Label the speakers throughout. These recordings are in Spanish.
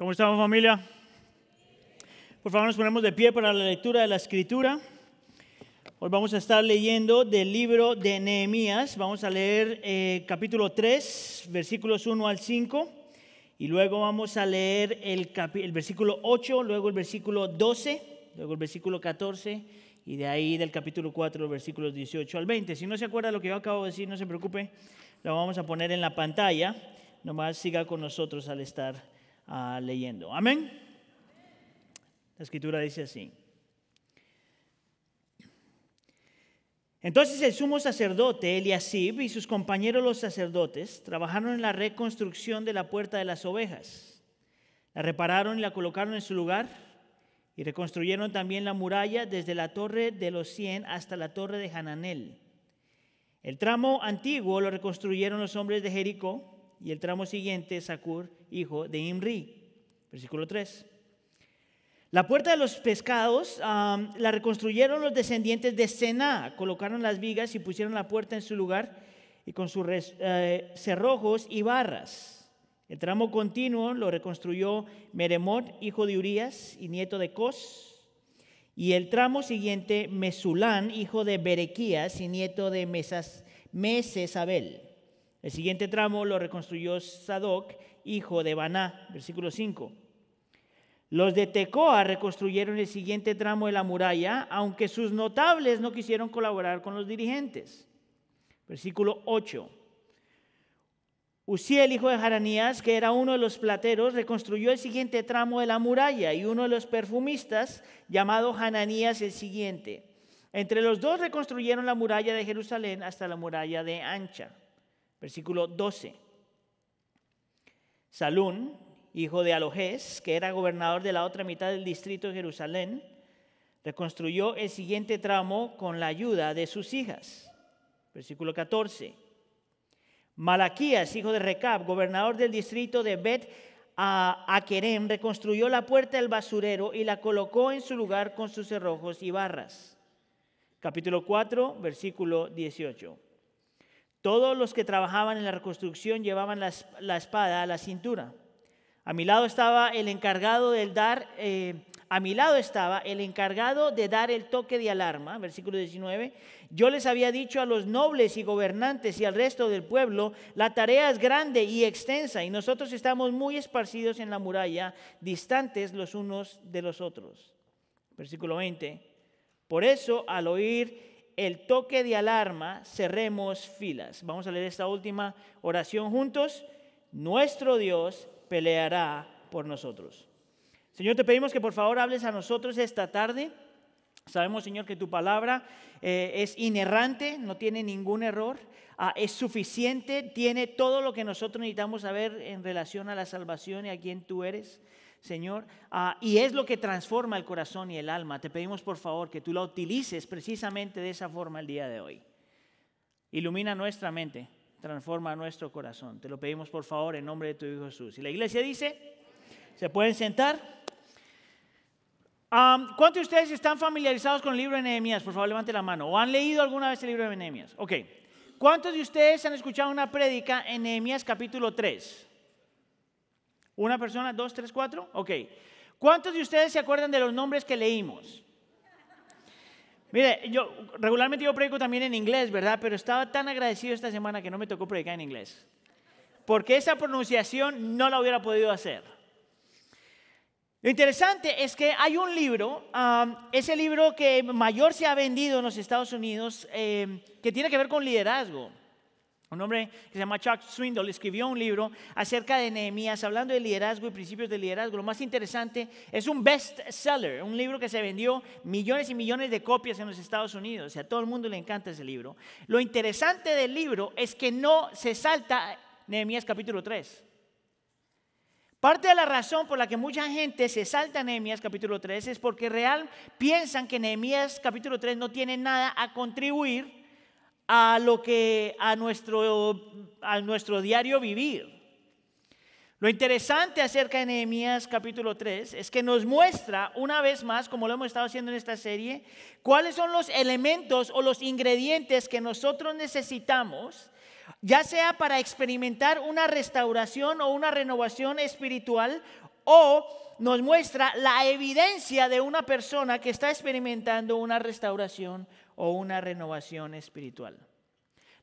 Speaker 1: ¿Cómo estamos, familia? Por favor, nos ponemos de pie para la lectura de la Escritura. Hoy vamos a estar leyendo del libro de Nehemías. Vamos a leer capítulo 3, versículos 1 al 5. Y luego vamos a leer el versículo 8, luego el versículo 12, luego el versículo 14. Y de ahí del capítulo 4, versículos 18 al 20. Si no se acuerda lo que yo acabo de decir, no se preocupe. Lo vamos a poner en la pantalla. Nomás siga con nosotros al estar leyendo. Amén. La Escritura dice así. Entonces el sumo sacerdote Eliasib y sus compañeros los sacerdotes trabajaron en la reconstrucción de la puerta de las ovejas. La repararon y la colocaron en su lugar y reconstruyeron también la muralla desde la torre de los 100 hasta la torre de Hananel. El tramo antiguo lo reconstruyeron los hombres de Jericó y el tramo siguiente Zacur, hijo de Imri. Versículo 3. La puerta de los pescados la reconstruyeron los descendientes de Sená. Colocaron las vigas y pusieron la puerta en su lugar y con sus cerrojos y barras. El tramo continuo lo reconstruyó Meremot, hijo de Urías y nieto de Cos. Y el tramo siguiente Mesulán, hijo de Berequías y nieto de Mesesabel. El siguiente tramo lo reconstruyó Sadoc, hijo de Baná. Versículo 5. Los de Tecoa reconstruyeron el siguiente tramo de la muralla, aunque sus notables no quisieron colaborar con los dirigentes. Versículo 8. Uziel, hijo de Haranías, que era uno de los plateros, reconstruyó el siguiente tramo de la muralla, y uno de los perfumistas, llamado Hananías, el siguiente. Entre los dos reconstruyeron la muralla de Jerusalén hasta la muralla de Ancha. Versículo 12. Salún, hijo de Alojés, que era gobernador de la otra mitad del distrito de Jerusalén, reconstruyó el siguiente tramo con la ayuda de sus hijas. Versículo 14. Malaquías, hijo de Recab, gobernador del distrito de Bet-Akerem, reconstruyó la puerta del basurero y la colocó en su lugar con sus cerrojos y barras. Capítulo 4, versículo 18. Todos los que trabajaban en la reconstrucción llevaban la espada a la cintura. A mi lado estaba el encargado de dar el toque de alarma, versículo 19. Yo les había dicho a los nobles y gobernantes y al resto del pueblo, la tarea es grande y extensa y nosotros estamos muy esparcidos en la muralla, distantes los unos de los otros. Versículo 20. Por eso, al oír el toque de alarma, cerremos filas. Vamos a leer esta última oración juntos. Nuestro Dios peleará por nosotros. Señor, te pedimos que por favor hables a nosotros esta tarde. Sabemos, Señor, que tu palabra es inerrante, no tiene ningún error, es suficiente, tiene todo lo que nosotros necesitamos saber en relación a la salvación y a quién tú eres, Señor, y es lo que transforma el corazón y el alma. Te pedimos por favor que tú la utilices precisamente de esa forma el día de hoy. Ilumina nuestra mente, transforma nuestro corazón. Te lo pedimos por favor en nombre de tu Hijo Jesús. Y la iglesia dice, ¿se pueden sentar? ¿Cuántos de ustedes están familiarizados con el libro de Nehemías? Por favor, levante la mano. ¿O han leído alguna vez el libro de Nehemías? Ok. ¿Cuántos de ustedes han escuchado una prédica en Nehemías capítulo 3? ¿Una persona? ¿Dos, tres, cuatro? Ok. ¿Cuántos de ustedes se acuerdan de los nombres que leímos? Mire, yo regularmente predico también en inglés, ¿verdad? Pero estaba tan agradecido esta semana que no me tocó predicar en inglés. Porque esa pronunciación no la hubiera podido hacer. Lo interesante es que hay un libro, ese libro que mayor se ha vendido en los Estados Unidos, que tiene que ver con liderazgo. Un hombre que se llama Chuck Swindoll escribió un libro acerca de Nehemías, hablando de liderazgo y principios de liderazgo. Lo más interesante, es un bestseller, un libro que se vendió millones y millones de copias en los Estados Unidos. O sea, a todo el mundo le encanta ese libro. Lo interesante del libro es que no se salta Nehemías capítulo 3. Parte de la razón por la que mucha gente se salta Nehemías capítulo 3 es porque piensan que Nehemías capítulo 3 no tiene nada a contribuir a nuestro diario vivir. Lo interesante acerca de Nehemías capítulo 3 es que nos muestra una vez más, como lo hemos estado haciendo en esta serie, cuáles son los elementos o los ingredientes que nosotros necesitamos, ya sea para experimentar una restauración o una renovación espiritual o nos muestra la evidencia de una persona que está experimentando una restauración o una renovación espiritual.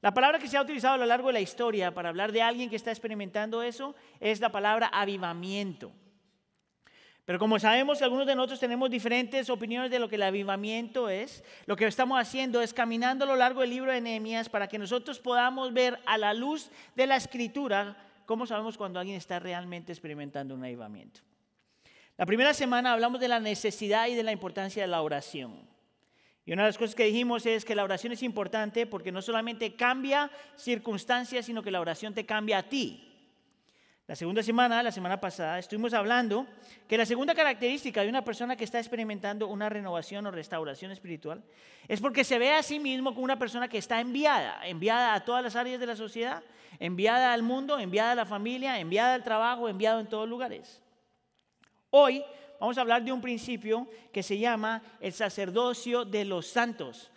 Speaker 1: La palabra que se ha utilizado a lo largo de la historia para hablar de alguien que está experimentando eso es la palabra avivamiento. Pero como sabemos, algunos de nosotros tenemos diferentes opiniones de lo que el avivamiento es. Lo que estamos haciendo es caminando a lo largo del libro de Nehemías para que nosotros podamos ver a la luz de la Escritura cómo sabemos cuando alguien está realmente experimentando un avivamiento. La primera semana hablamos de la necesidad y de la importancia de la oración. Y una de las cosas que dijimos es que la oración es importante porque no solamente cambia circunstancias, sino que la oración te cambia a ti. La semana pasada, estuvimos hablando que la segunda característica de una persona que está experimentando una renovación o restauración espiritual es porque se ve a sí mismo como una persona que está enviada a todas las áreas de la sociedad, enviada al mundo, enviada a la familia, enviada al trabajo, enviado en todos lugares. Hoy vamos a hablar de un principio que se llama el sacerdocio de los santos.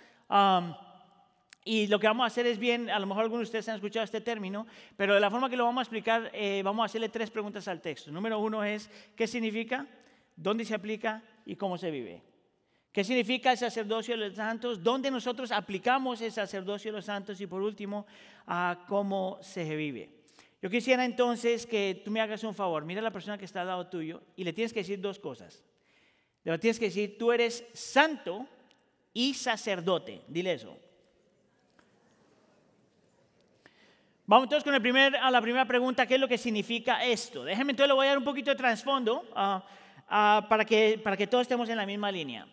Speaker 1: Y lo que vamos a hacer es bien, a lo mejor algunos de ustedes han escuchado este término, pero de la forma que lo vamos a explicar, vamos a hacerle 3 preguntas al texto. Número 1 es, ¿qué significa? ¿Dónde se aplica? ¿Y cómo se vive? ¿Qué significa el sacerdocio de los santos? ¿Dónde nosotros aplicamos el sacerdocio de los santos? Y por último, ¿cómo se vive? Yo quisiera entonces que tú me hagas un favor. Mira a la persona que está al lado tuyo y le tienes que decir 2 cosas. Le tienes que decir, tú eres santo y sacerdote. Dile eso. Vamos entonces con a la primera pregunta, ¿qué es lo que significa esto? Déjenme entonces, le voy a dar un poquito de trasfondo para que todos estemos en la misma línea.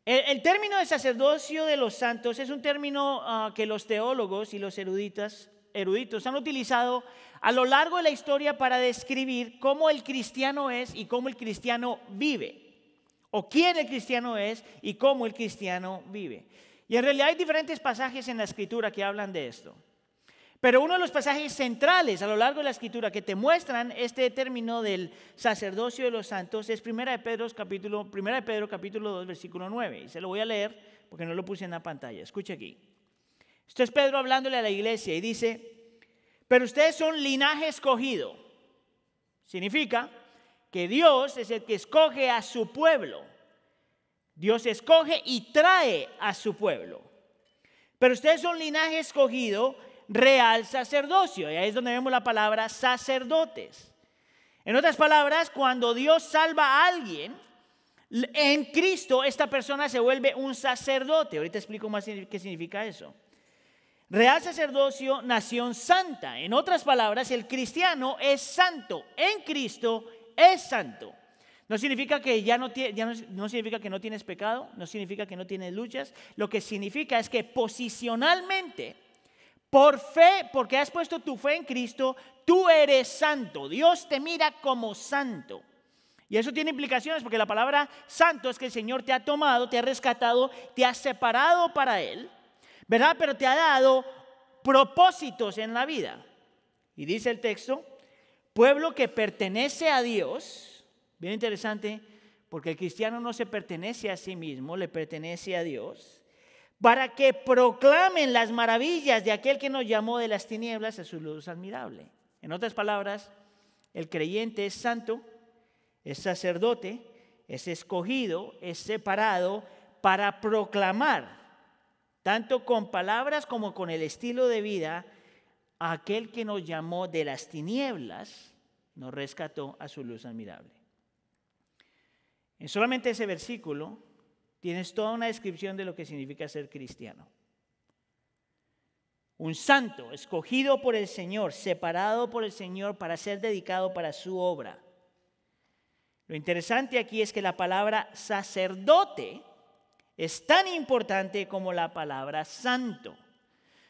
Speaker 1: El término de sacerdocio de los santos es un término que los teólogos y los eruditos han utilizado a lo largo de la historia para describir cómo el cristiano es y cómo el cristiano vive. O quién el cristiano es y cómo el cristiano vive. Y en realidad hay diferentes pasajes en la Escritura que hablan de esto. Pero uno de los pasajes centrales a lo largo de la Escritura que te muestran este término del sacerdocio de los santos es 1 de Pedro capítulo 2, versículo 9. Y se lo voy a leer porque no lo puse en la pantalla. Escuche aquí. Esto es Pedro hablándole a la iglesia y dice, pero ustedes son linaje escogido. Significa que Dios es el que escoge a su pueblo. Dios escoge y trae a su pueblo. Pero ustedes son linaje escogido, real sacerdocio. Y ahí es donde vemos la palabra sacerdotes. En otras palabras, cuando Dios salva a alguien, en Cristo esta persona se vuelve un sacerdote. Ahorita explico más qué significa eso. Real sacerdocio, nación santa. En otras palabras, el cristiano es santo. En Cristo es santo. No significa que no significa que no tienes pecado, no significa que no tienes luchas. Lo que significa es que posicionalmente, por fe, porque has puesto tu fe en Cristo, tú eres santo. Dios te mira como santo. Y eso tiene implicaciones porque la palabra santo es que el Señor te ha tomado, te ha rescatado, te ha separado para Él, ¿verdad? Pero te ha dado propósitos en la vida. Y dice el texto, pueblo que pertenece a Dios, bien interesante, porque el cristiano no se pertenece a sí mismo, le pertenece a Dios, para que proclamen las maravillas de aquel que nos llamó de las tinieblas a su luz admirable. En otras palabras, el creyente es santo, es sacerdote, es escogido, es separado para proclamar, tanto con palabras como con el estilo de vida, a aquel que nos llamó de las tinieblas, nos rescató a su luz admirable. En solamente ese versículo tienes toda una descripción de lo que significa ser cristiano. Un santo, escogido por el Señor, separado por el Señor para ser dedicado para su obra. Lo interesante aquí es que la palabra sacerdote es tan importante como la palabra santo.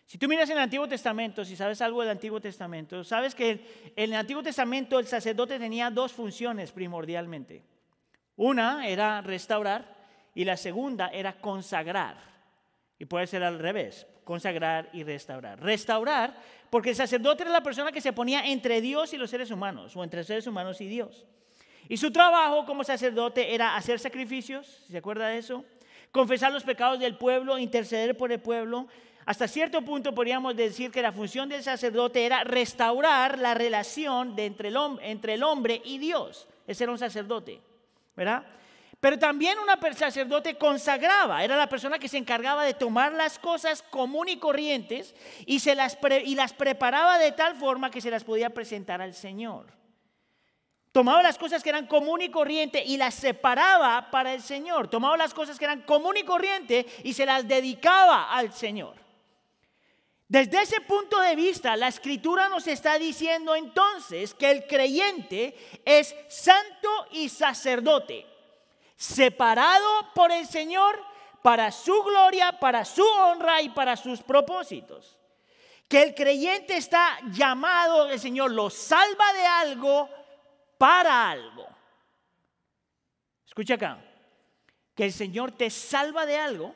Speaker 1: Si tú miras en el Antiguo Testamento, si sabes algo del Antiguo Testamento, sabes que en el Antiguo Testamento el sacerdote tenía 2 funciones primordialmente. Una era restaurar y la segunda era consagrar. Y puede ser al revés, consagrar y restaurar. Restaurar, porque el sacerdote era la persona que se ponía entre Dios y los seres humanos, o entre seres humanos y Dios. Y su trabajo como sacerdote era hacer sacrificios, ¿se acuerda de eso? Confesar los pecados del pueblo, interceder por el pueblo. Hasta cierto punto podríamos decir que la función del sacerdote era restaurar la relación entre el hombre y Dios. Ese era un sacerdote, ¿verdad? Pero también un sacerdote consagraba, era la persona que se encargaba de tomar las cosas común y corrientes y las preparaba de tal forma que se las podía presentar al Señor. Tomaba las cosas que eran común y corriente y las separaba para el Señor. Tomaba las cosas que eran común y corriente y se las dedicaba al Señor. Desde ese punto de vista, la Escritura nos está diciendo entonces que el creyente es santo y sacerdote, separado por el Señor para su gloria, para su honra y para sus propósitos. Que el creyente está llamado, el Señor lo salva de algo para algo. Escucha acá, que el Señor te salva de algo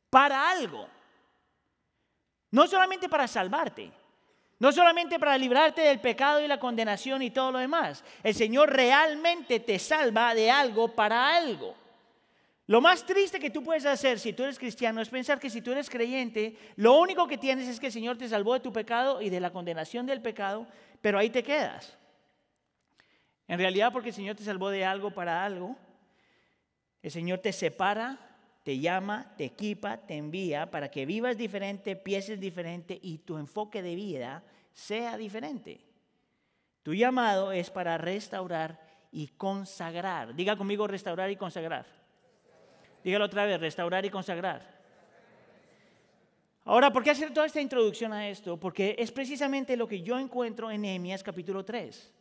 Speaker 1: para algo. No solamente para salvarte, no solamente para librarte del pecado y la condenación y todo lo demás. El Señor realmente te salva de algo para algo. Lo más triste que tú puedes hacer si tú eres cristiano es pensar que si tú eres creyente, lo único que tienes es que el Señor te salvó de tu pecado y de la condenación del pecado, pero ahí te quedas. En realidad, porque el Señor te salvó de algo para algo, el Señor te separa, te llama, te equipa, te envía para que vivas diferente, pienses diferente y tu enfoque de vida sea diferente. Tu llamado es para restaurar y consagrar. Diga conmigo restaurar y consagrar. Dígalo otra vez, restaurar y consagrar. Ahora, ¿por qué hacer toda esta introducción a esto? Porque es precisamente lo que yo encuentro en Nehemías capítulo 3.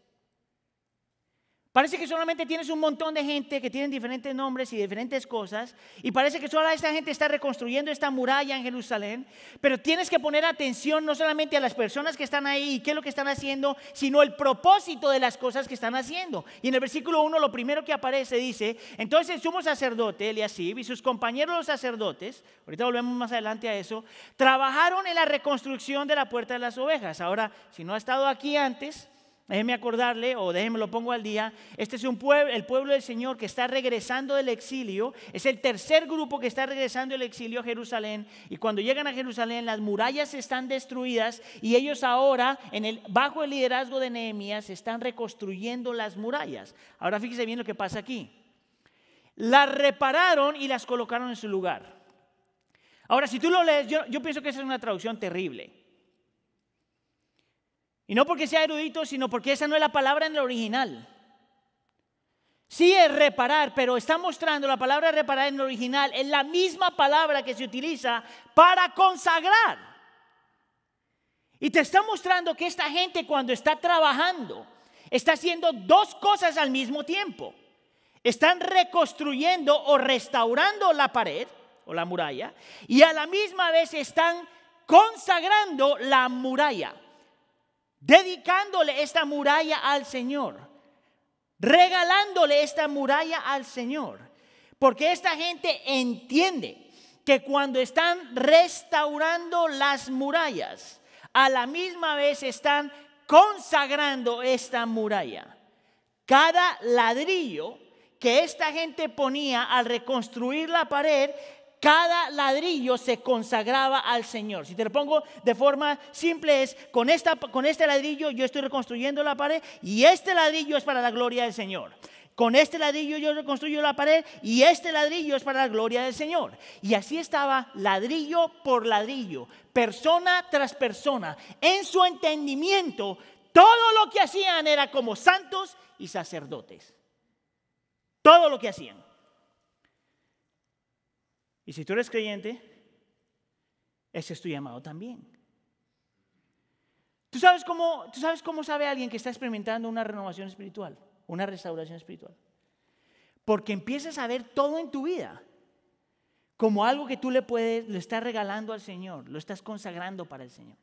Speaker 1: Parece que solamente tienes un montón de gente que tienen diferentes nombres y diferentes cosas, y parece que toda esta gente está reconstruyendo esta muralla en Jerusalén, pero tienes que poner atención no solamente a las personas que están ahí y qué es lo que están haciendo, sino el propósito de las cosas que están haciendo. Y en el versículo 1 lo primero que aparece dice: entonces el sumo sacerdote Eliasib y sus compañeros los sacerdotes, ahorita volvemos más adelante a eso, trabajaron en la reconstrucción de la puerta de las ovejas. Ahora, si no ha estado aquí antes, déjeme acordarle, o déjeme lo pongo al día. Este es el pueblo del Señor que está regresando del exilio. Es el tercer grupo que está regresando del exilio a Jerusalén. Y cuando llegan a Jerusalén, las murallas están destruidas. Y ellos ahora, bajo el liderazgo de Nehemías, están reconstruyendo las murallas. Ahora fíjese bien lo que pasa aquí. Las repararon y las colocaron en su lugar. Ahora, si tú lo lees, yo pienso que esa es una traducción terrible. Y no porque sea erudito, sino porque esa no es la palabra en el original. Sí es reparar, pero está mostrando la palabra reparar en el original. Es la misma palabra que se utiliza para consagrar. Y te está mostrando que esta gente cuando está trabajando, está haciendo dos cosas al mismo tiempo. Están reconstruyendo o restaurando la pared o la muralla, y a la misma vez están consagrando la muralla. Dedicándole esta muralla al Señor, regalándole esta muralla al Señor, porque esta gente entiende que cuando están restaurando las murallas, a la misma vez están consagrando esta muralla. Cada ladrillo que esta gente ponía al reconstruir la pared, cada ladrillo se consagraba al Señor. Si te lo pongo de forma simple es, con este ladrillo yo estoy reconstruyendo la pared y este ladrillo es para la gloria del Señor. Con este ladrillo yo reconstruyo la pared y este ladrillo es para la gloria del Señor. Y así estaba ladrillo por ladrillo, persona tras persona. En su entendimiento, todo lo que hacían era como santos y sacerdotes. Todo lo que hacían. Y si tú eres creyente, ese es tu llamado también. ¿Tú sabes cómo sabe alguien que está experimentando una renovación espiritual, una restauración espiritual? Porque empiezas a ver todo en tu vida como algo que tú le estás regalando al Señor, lo estás consagrando para el Señor.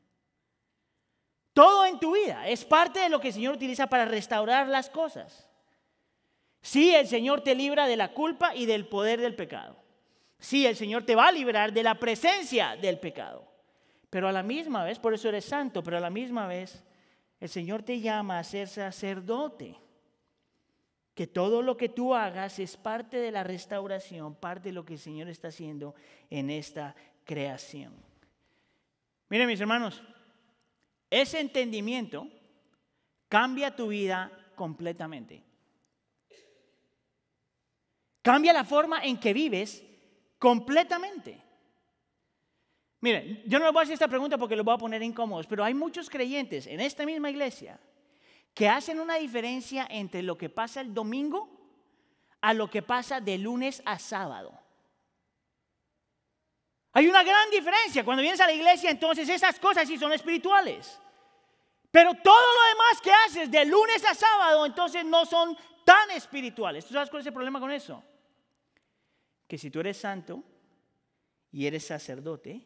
Speaker 1: Todo en tu vida es parte de lo que el Señor utiliza para restaurar las cosas. Sí, el Señor te libra de la culpa y del poder del pecado. Sí, el Señor te va a librar de la presencia del pecado. Pero a la misma vez, por eso eres santo, pero a la misma vez, el Señor te llama a ser sacerdote. Que todo lo que tú hagas es parte de la restauración, parte de lo que el Señor está haciendo en esta creación. Miren, mis hermanos, ese entendimiento cambia tu vida completamente. Cambia la forma en que vives completamente. Miren, yo no les voy a hacer esta pregunta porque los voy a poner incómodos, pero hay muchos creyentes en esta misma iglesia que hacen una diferencia entre lo que pasa el domingo a lo que pasa de lunes a sábado. Hay una gran diferencia. Cuando vienes a la iglesia, entonces esas cosas sí son espirituales. Pero todo lo demás que haces de lunes a sábado, entonces no son tan espirituales. ¿Tú sabes cuál es el problema con eso? Que si tú eres santo y eres sacerdote,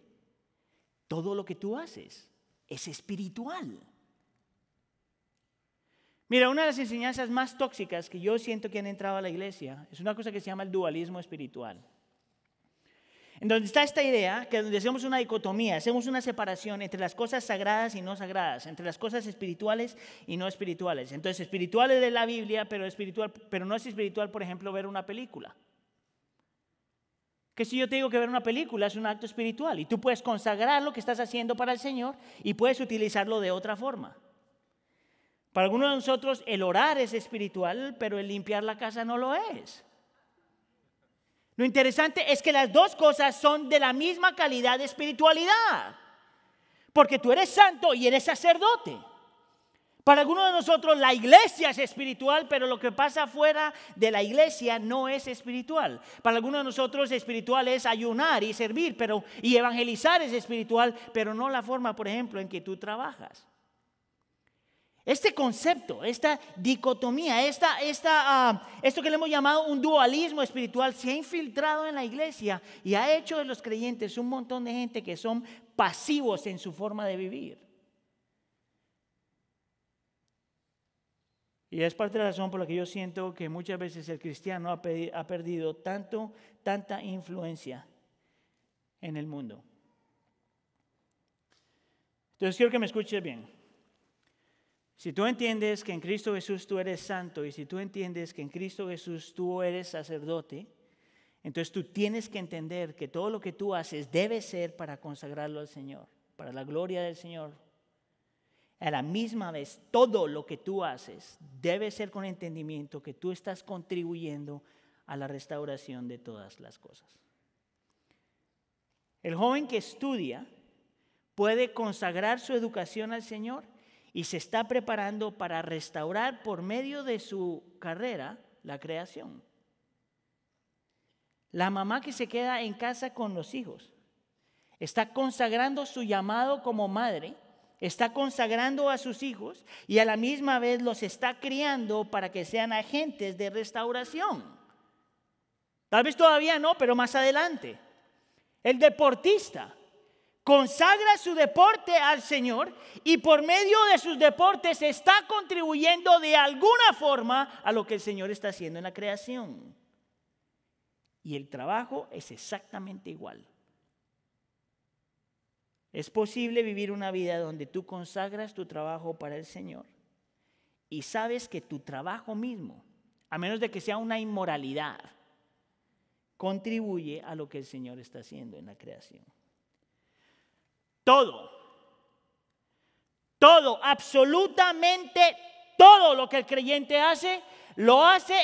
Speaker 1: todo lo que tú haces es espiritual. Mira, una de las enseñanzas más tóxicas que yo siento que han entrado a la iglesia es una cosa que se llama el dualismo espiritual. En donde está esta idea que donde hacemos una dicotomía, hacemos una separación entre las cosas sagradas y no sagradas, entre las cosas espirituales y no espirituales. Entonces, espiritual es de la Biblia, pero no es espiritual, por ejemplo, ver una película. Que si yo te digo que ver una película es un acto espiritual y tú puedes consagrar lo que estás haciendo para el Señor y puedes utilizarlo de otra forma. Para algunos de nosotros el orar es espiritual, pero el limpiar la casa no lo es. Lo interesante es que las dos cosas son de la misma calidad de espiritualidad. Porque tú eres santo y eres sacerdote. Para algunos de nosotros la iglesia es espiritual, pero lo que pasa fuera de la iglesia no es espiritual. Para algunos de nosotros espiritual es ayunar y servir, y evangelizar es espiritual, pero no la forma, por ejemplo, en que tú trabajas. Este concepto, esta dicotomía, esto que le hemos llamado un dualismo espiritual se ha infiltrado en la iglesia y ha hecho de los creyentes un montón de gente que son pasivos en su forma de vivir. Y es parte de la razón por la que yo siento que muchas veces el cristiano ha perdido tanta influencia en el mundo. Entonces quiero que me escuches bien. Si tú entiendes que en Cristo Jesús tú eres santo y si tú entiendes que en Cristo Jesús tú eres sacerdote, entonces tú tienes que entender que todo lo que tú haces debe ser para consagrarlo al Señor, para la gloria del Señor. A la misma vez, todo lo que tú haces debe ser con entendimiento que tú estás contribuyendo a la restauración de todas las cosas. El joven que estudia puede consagrar su educación al Señor y se está preparando para restaurar por medio de su carrera la creación. La mamá que se queda en casa con los hijos está consagrando su llamado como madre, está consagrando a sus hijos y a la misma vez los está criando para que sean agentes de restauración. Tal vez todavía no, pero más adelante. El deportista consagra su deporte al Señor y por medio de sus deportes está contribuyendo de alguna forma a lo que el Señor está haciendo en la creación. Y el trabajo es exactamente igual. Es posible vivir una vida donde tú consagras tu trabajo para el Señor y sabes que tu trabajo mismo, a menos de que sea una inmoralidad, contribuye a lo que el Señor está haciendo en la creación. Todo, absolutamente todo lo que el creyente hace, lo hace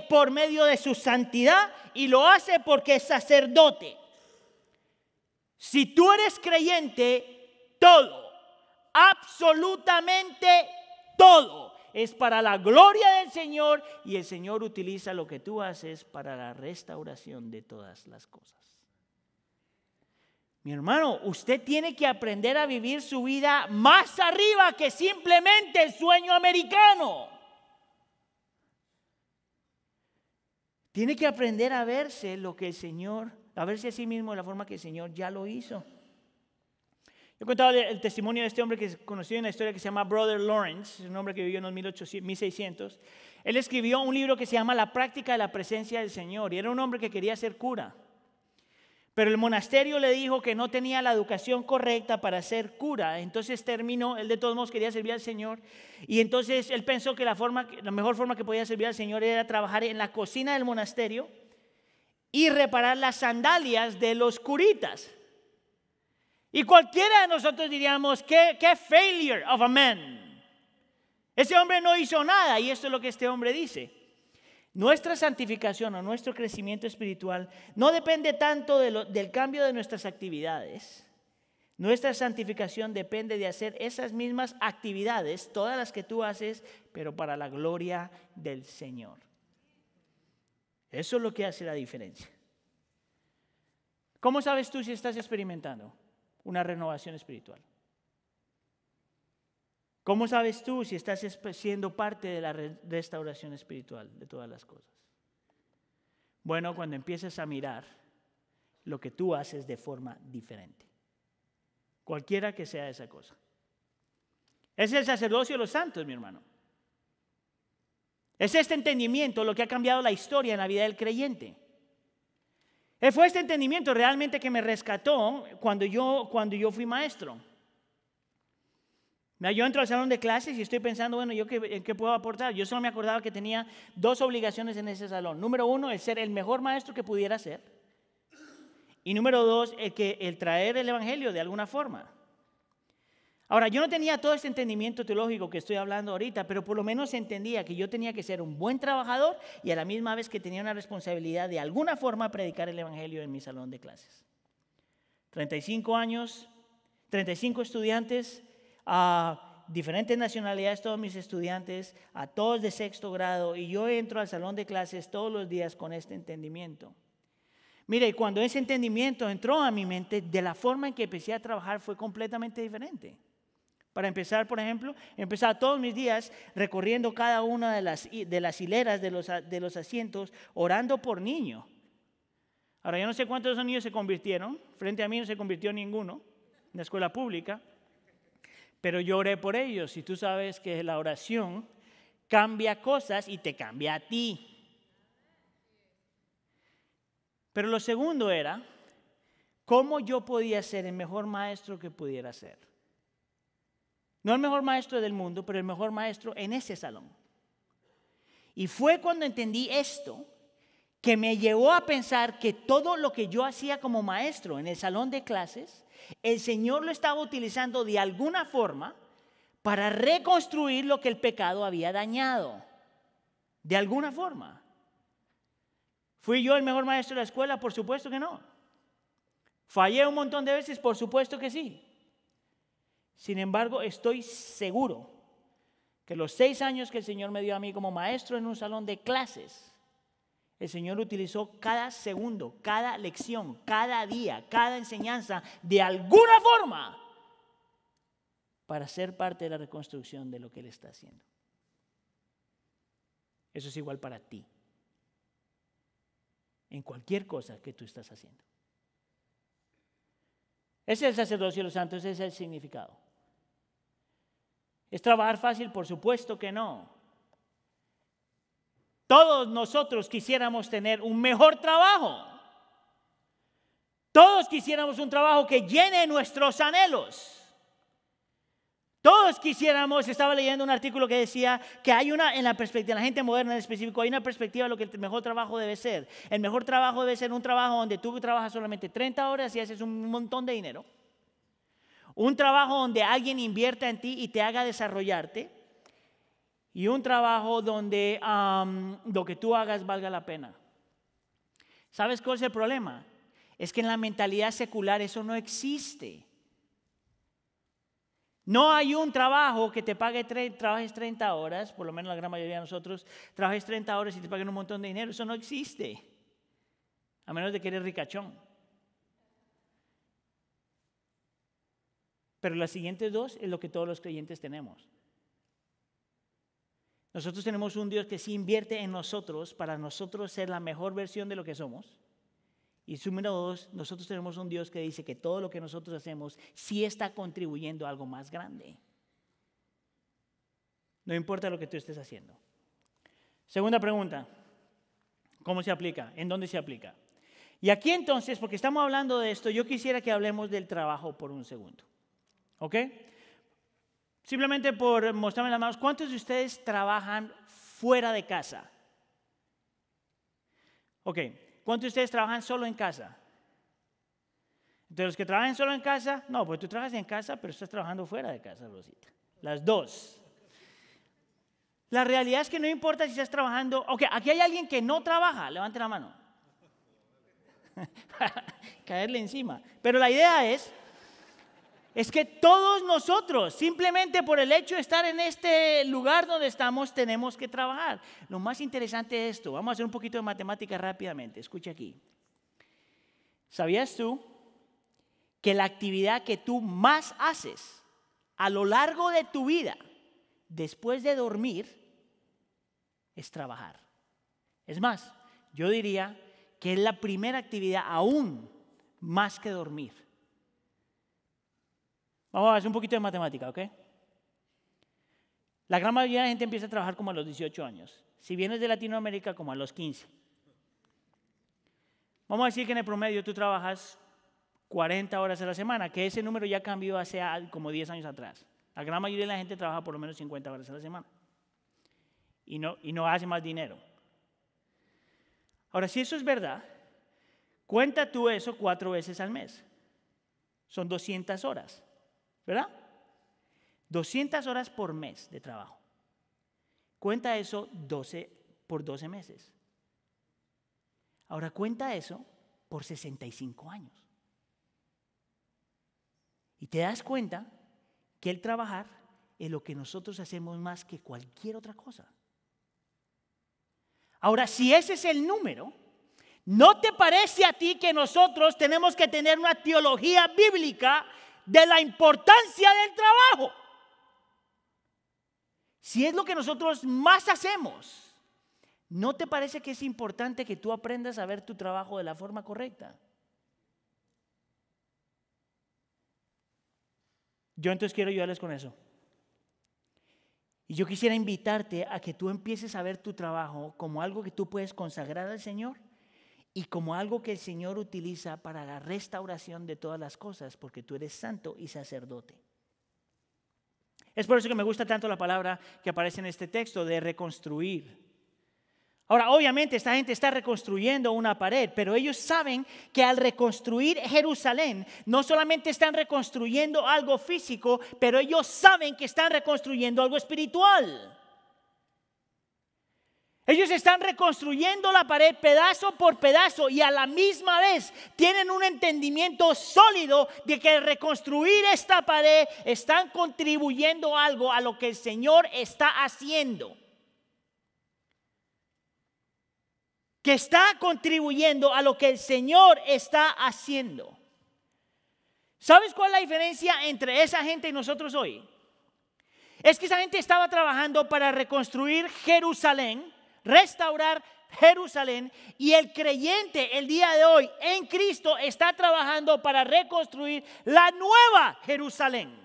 Speaker 1: por medio de su santidad y lo hace porque es sacerdote. Si tú eres creyente, todo, absolutamente todo, es para la gloria del Señor y el Señor utiliza lo que tú haces para la restauración de todas las cosas. Mi hermano, usted tiene que aprender a vivir su vida más arriba que simplemente el sueño americano. Tiene que aprender a verse lo que el Señor, a verse a sí mismo de la forma que el Señor ya lo hizo. Yo contaba el testimonio de este hombre que es conocido en la historia que se llama Brother Lawrence, es un hombre que vivió en los 1600. Él escribió un libro que se llama La práctica de la presencia del Señor y era un hombre que quería ser cura. Pero el monasterio le dijo que no tenía la educación correcta para ser cura. Entonces terminó, él de todos modos quería servir al Señor. Y entonces él pensó que la mejor forma que podía servir al Señor era trabajar en la cocina del monasterio y reparar las sandalias de los curitas. Y cualquiera de nosotros diríamos, ¿qué failure of a man? Ese hombre no hizo nada y esto es lo que este hombre dice. Nuestra santificación o nuestro crecimiento espiritual no depende tanto del cambio de nuestras actividades. Nuestra santificación depende de hacer esas mismas actividades, todas las que tú haces, pero para la gloria del Señor. Eso es lo que hace la diferencia. ¿Cómo sabes tú si estás experimentando una renovación espiritual? ¿Cómo sabes tú si estás siendo parte de la restauración espiritual de todas las cosas? Bueno, cuando empieces a mirar lo que tú haces de forma diferente. Cualquiera que sea esa cosa. Es el sacerdocio de los santos, mi hermano. Es este entendimiento lo que ha cambiado la historia en la vida del creyente. Fue este entendimiento realmente que me rescató cuando yo fui maestro. Yo entro al salón de clases y estoy pensando, bueno, ¿yo en qué puedo aportar? Yo solo me acordaba que tenía 2 obligaciones en ese salón. Número 1, el ser el mejor maestro que pudiera ser. Y número 2, el traer el evangelio de alguna forma. Ahora, yo no tenía todo este entendimiento teológico que estoy hablando ahorita, pero por lo menos entendía que yo tenía que ser un buen trabajador y a la misma vez que tenía una responsabilidad de alguna forma predicar el evangelio en mi salón de clases. 35 años, 35 estudiantes, a diferentes nacionalidades, todos mis estudiantes, a todos de 6º grado, y yo entro al salón de clases todos los días con este entendimiento. Mire, cuando ese entendimiento entró a mi mente, de la forma en que empecé a trabajar fue completamente diferente. Para empezar, por ejemplo, empezaba todos mis días recorriendo cada una de las hileras de los asientos, orando por niño. Ahora, yo no sé cuántos de esos niños se convirtieron. Frente a mí no se convirtió ninguno en la escuela pública. Pero yo oré por ellos. Y tú sabes que la oración cambia cosas y te cambia a ti. Pero lo segundo era, ¿cómo yo podía ser el mejor maestro que pudiera ser? No el mejor maestro del mundo, pero el mejor maestro en ese salón. Y fue cuando entendí esto que me llevó a pensar que todo lo que yo hacía como maestro en el salón de clases, el Señor lo estaba utilizando de alguna forma para reconstruir lo que el pecado había dañado. De alguna forma. ¿Fui yo el mejor maestro de la escuela? Por supuesto que no. ¿Fallé un montón de veces? Por supuesto que sí. Sin embargo, estoy seguro que los 6 años que el Señor me dio a mí como maestro en un salón de clases, el Señor utilizó cada segundo, cada lección, cada día, cada enseñanza, de alguna forma, para ser parte de la reconstrucción de lo que Él está haciendo. Eso es igual para ti. En cualquier cosa que tú estás haciendo. Ese es el sacerdocio de los santos, ese es el significado. ¿Es trabajar fácil? Por supuesto que no. Todos nosotros quisiéramos tener un mejor trabajo. Todos quisiéramos un trabajo que llene nuestros anhelos. Todos quisiéramos, estaba leyendo un artículo que decía que hay en la perspectiva, en la gente moderna en específico, hay una perspectiva de lo que el mejor trabajo debe ser. El mejor trabajo debe ser un trabajo donde tú trabajas solamente 30 horas y haces un montón de dinero. Un trabajo donde alguien invierta en ti y te haga desarrollarte. Y un trabajo donde lo que tú hagas valga la pena. ¿Sabes cuál es el problema? Es que en la mentalidad secular eso no existe. No hay un trabajo que te pague, trabajes 30 horas, por lo menos la gran mayoría de nosotros, trabajes 30 horas y te paguen un montón de dinero. Eso no existe. A menos de que eres ricachón. Pero las siguientes dos es lo que todos los creyentes tenemos. Nosotros tenemos un Dios que sí invierte en nosotros para nosotros ser la mejor versión de lo que somos. Y número 2, nosotros tenemos un Dios que dice que todo lo que nosotros hacemos sí está contribuyendo a algo más grande. No importa lo que tú estés haciendo. Segunda pregunta, ¿cómo se aplica? ¿En dónde se aplica? Y aquí entonces, porque estamos hablando de esto, yo quisiera que hablemos del trabajo por un segundo. ¿Ok? Simplemente por mostrarme las manos, ¿cuántos de ustedes trabajan fuera de casa? Ok, ¿cuántos de ustedes trabajan solo en casa? De los que trabajan solo en casa, no, pues tú trabajas en casa, pero estás trabajando fuera de casa, Rosita. Las dos. La realidad es que no importa si estás trabajando. Ok, aquí hay alguien que no trabaja, levante la mano. Caerle encima. Pero la idea es que todos nosotros, simplemente por el hecho de estar en este lugar donde estamos, tenemos que trabajar. Lo más interesante es esto. Vamos a hacer un poquito de matemática rápidamente. Escucha aquí. ¿Sabías tú que la actividad que tú más haces a lo largo de tu vida, después de dormir, es trabajar? Es más, yo diría que es la primera actividad aún más que dormir. Vamos a hacer un poquito de matemática, ¿ok? La gran mayoría de la gente empieza a trabajar como a los 18 años. Si vienes de Latinoamérica, como a los 15. Vamos a decir que en el promedio tú trabajas 40 horas a la semana, que ese número ya cambió hace como 10 años atrás. La gran mayoría de la gente trabaja por lo menos 50 horas a la semana. Y no hace más dinero. Ahora, si eso es verdad, cuenta tú eso 4 veces al mes. Son 200 horas, ¿verdad? 200 horas por mes de trabajo. Cuenta eso por 12 meses. Ahora cuenta eso por 65 años. Y te das cuenta que el trabajar es lo que nosotros hacemos más que cualquier otra cosa. Ahora, si ese es el número, ¿no te parece a ti que nosotros tenemos que tener una teología bíblica de la importancia del trabajo? Si es lo que nosotros más hacemos, ¿no te parece que es importante que tú aprendas a ver tu trabajo de la forma correcta? Yo entonces quiero ayudarles con eso. Y yo quisiera invitarte a que tú empieces a ver tu trabajo como algo que tú puedes consagrar al Señor y como algo que el Señor utiliza para la restauración de todas las cosas, porque tú eres santo y sacerdote. Es por eso que me gusta tanto la palabra que aparece en este texto de reconstruir. Ahora, obviamente esta gente está reconstruyendo una pared, pero ellos saben que al reconstruir Jerusalén, no solamente están reconstruyendo algo físico, pero ellos saben que están reconstruyendo algo espiritual. Ellos están reconstruyendo la pared pedazo por pedazo y a la misma vez tienen un entendimiento sólido de que al reconstruir esta pared están contribuyendo algo a lo que el Señor está haciendo. Que está contribuyendo a lo que el Señor está haciendo. ¿Sabes cuál es la diferencia entre esa gente y nosotros hoy? Es que esa gente estaba trabajando para reconstruir Jerusalén, restaurar Jerusalén, y el creyente el día de hoy en Cristo está trabajando para reconstruir la nueva Jerusalén.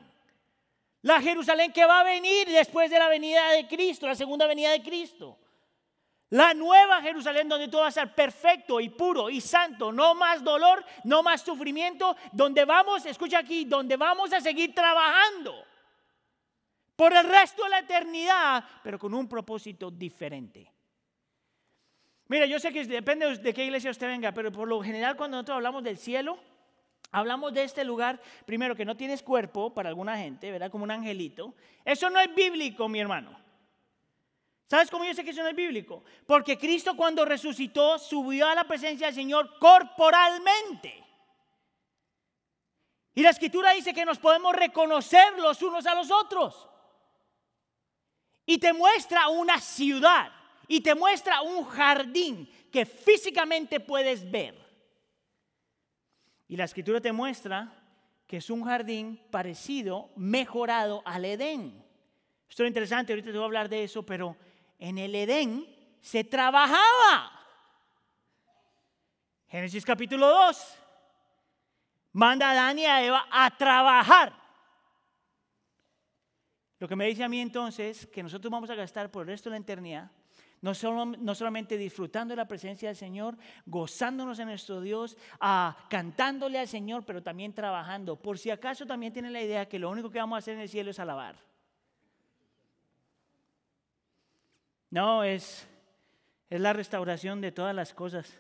Speaker 1: La Jerusalén que va a venir después de la venida de Cristo, la segunda venida de Cristo. La nueva Jerusalén donde todo va a ser perfecto y puro y santo, no más dolor, no más sufrimiento, donde vamos, escucha aquí, donde vamos a seguir trabajando por el resto de la eternidad, pero con un propósito diferente. Mira, yo sé que depende de qué iglesia usted venga, pero por lo general cuando nosotros hablamos del cielo, hablamos de este lugar, primero que no tienes cuerpo para alguna gente, ¿verdad? Como un angelito. Eso no es bíblico, mi hermano. ¿Sabes cómo yo sé que eso no es bíblico? Porque Cristo cuando resucitó subió a la presencia del Señor corporalmente. Y la Escritura dice que nos podemos reconocer los unos a los otros. Y te muestra una ciudad y te muestra un jardín que físicamente puedes ver. Y la Escritura te muestra que es un jardín parecido, mejorado al Edén. Esto es interesante, ahorita te voy a hablar de eso, pero en el Edén se trabajaba. Génesis capítulo 2. Manda a Adán y a Eva a trabajar. Lo que me dice a mí entonces que nosotros vamos a gastar por el resto de la eternidad, no solamente disfrutando de la presencia del Señor, gozándonos en nuestro Dios, cantándole al Señor, pero también trabajando. Por si acaso también tienen la idea que lo único que vamos a hacer en el cielo es alabar. No, es la restauración de todas las cosas.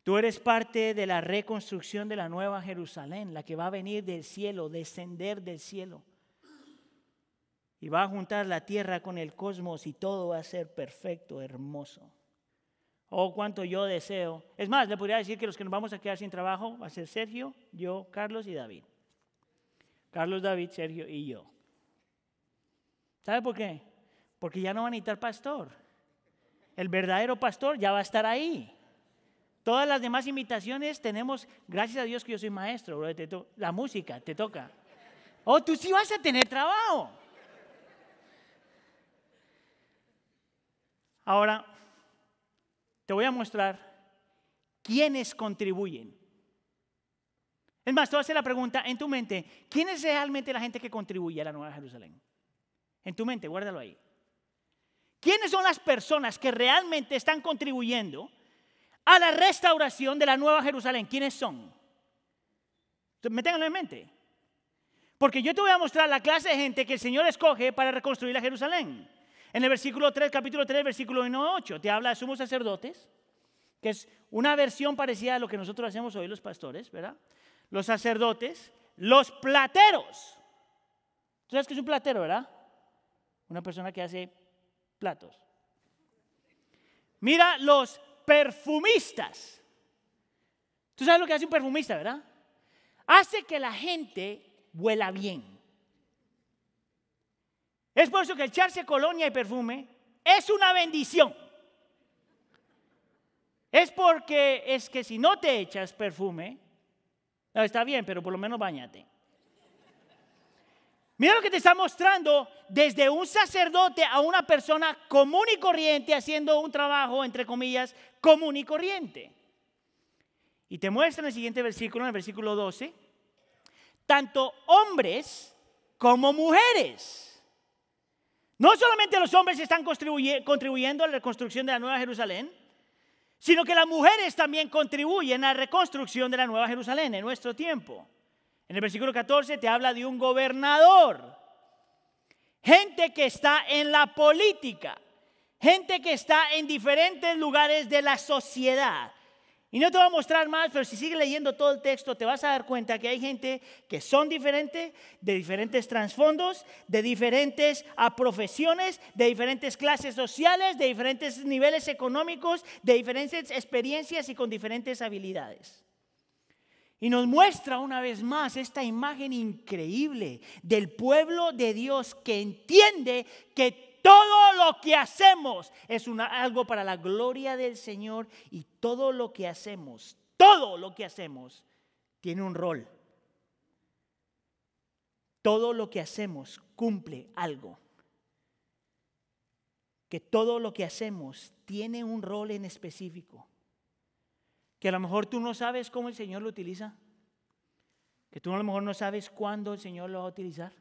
Speaker 1: Tú eres parte de la reconstrucción de la nueva Jerusalén, la que va a venir del cielo, descender del cielo. y va a juntar la tierra con el cosmos y todo va a ser perfecto, hermoso. Oh, cuánto yo deseo. Es más, le podría decir que los que nos vamos a quedar sin trabajo va a ser Sergio, yo, Carlos y David. Carlos, David, Sergio y yo. ¿Sabe por qué? Porque ya no va a necesitar pastor. El verdadero pastor ya va a estar ahí. Todas las demás invitaciones tenemos, gracias a Dios que yo soy maestro, bro, la música te toca. Oh, tú sí vas a tener trabajo. Ahora, te voy a mostrar quiénes contribuyen. Es más, te voy a hacer la pregunta en tu mente, ¿quién es realmente la gente que contribuye a la Nueva Jerusalén? En tu mente, guárdalo ahí. ¿Quiénes son las personas que realmente están contribuyendo a la restauración de la Nueva Jerusalén? ¿Quiénes son? Métanlo en mente. Porque yo te voy a mostrar la clase de gente que el Señor escoge para reconstruir la Jerusalén. En el versículo 3, capítulo 3, versículo 1 a 8, te habla de sumos sacerdotes, que es una versión parecida a lo que nosotros hacemos hoy los pastores, ¿verdad? Los sacerdotes, los plateros. ¿Tú sabes qué es un platero, verdad? Una persona que hace platos. Mira, los perfumistas. ¿Tú sabes lo que hace un perfumista, verdad? Hace que la gente huela bien. Es por eso que echarse colonia y perfume es una bendición. Es porque es que si no te echas perfume, está bien, pero por lo menos báñate. Mira lo que te está mostrando desde un sacerdote a una persona común y corriente haciendo un trabajo, entre comillas, común y corriente. Y te muestra en el siguiente versículo, en el versículo 12, tanto hombres como mujeres. No solamente los hombres están contribuyendo a la reconstrucción de la Nueva Jerusalén, sino que las mujeres también contribuyen a la reconstrucción de la Nueva Jerusalén en nuestro tiempo. En el versículo 14 te habla de un gobernador, gente que está en la política, gente que está en diferentes lugares de la sociedad. Y no te voy a mostrar más, pero si sigues leyendo todo el texto te vas a dar cuenta que hay gente que son diferentes, de diferentes trasfondos, de diferentes profesiones, de diferentes clases sociales, de diferentes niveles económicos, de diferentes experiencias y con diferentes habilidades. Y nos muestra una vez más esta imagen increíble del pueblo de Dios que entiende que todo lo que hacemos es algo para la gloria del Señor y todo lo que hacemos tiene un rol. Todo lo que hacemos cumple algo. Que todo lo que hacemos tiene un rol en específico. Que a lo mejor tú no sabes cómo el Señor lo utiliza. Que tú a lo mejor no sabes cuándo el Señor lo va a utilizar.